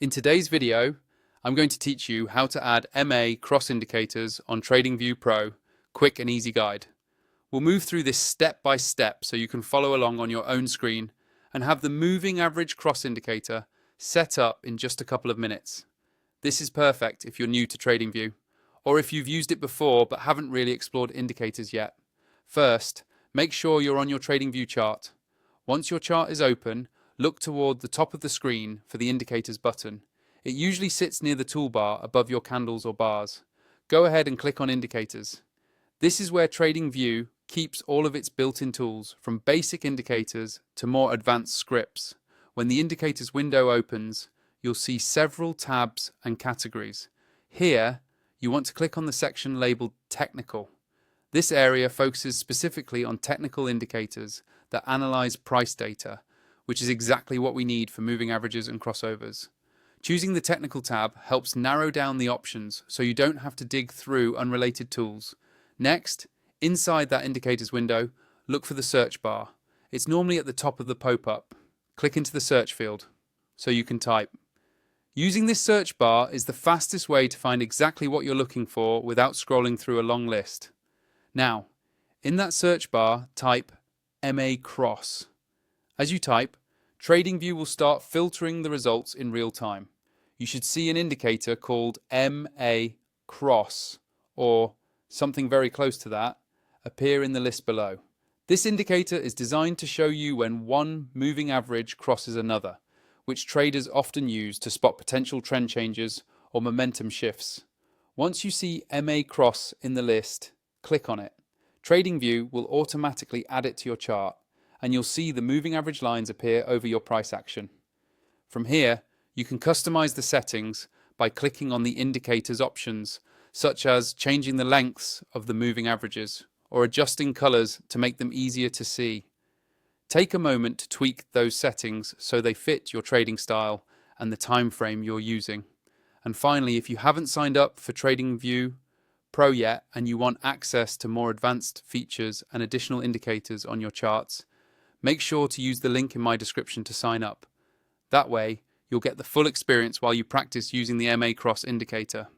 In today's video, I'm going to teach you how to add MA cross indicators on TradingView Pro, quick and easy guide. We'll move through this step by step so you can follow along on your own screen and have the moving average cross indicator set up in just a couple of minutes. This is perfect if you're new to TradingView, or if you've used it before but haven't really explored indicators yet. First, make sure you're on your TradingView chart. Once your chart is open, look toward the top of the screen for the indicators button. It usually sits near the toolbar above your candles or bars. Go ahead and click on indicators. This is where TradingView keeps all of its built-in tools, from basic indicators to more advanced scripts. When the indicators window opens, you'll see several tabs and categories. Here, you want to click on the section labeled Technical. This area focuses specifically on technical indicators that analyze price data, which is exactly what we need for moving averages and crossovers. Choosing the Technical tab helps narrow down the options so you don't have to dig through unrelated tools. Next, inside that indicators window, look for the search bar. It's normally at the top of the pop-up. Click into the search field so you can type. Using this search bar is the fastest way to find exactly what you're looking for without scrolling through a long list. Now, in that search bar, type MA Cross. As you type, TradingView will start filtering the results in real time. You should see an indicator called MA Cross, or something very close to that, appear in the list below. This indicator is designed to show you when one moving average crosses another, which traders often use to spot potential trend changes or momentum shifts. Once you see MA Cross in the list, click on it. TradingView will automatically add it to your chart, and you'll see the moving average lines appear over your price action. From here, you can customize the settings by clicking on the indicators options, such as changing the lengths of the moving averages or adjusting colors to make them easier to see. Take a moment to tweak those settings so they fit your trading style and the time frame you're using. And finally, if you haven't signed up for TradingView Pro yet and you want access to more advanced features and additional indicators on your charts, make sure to use the link in my description to sign up. That way, you'll get the full experience while you practice using the MA Cross indicator.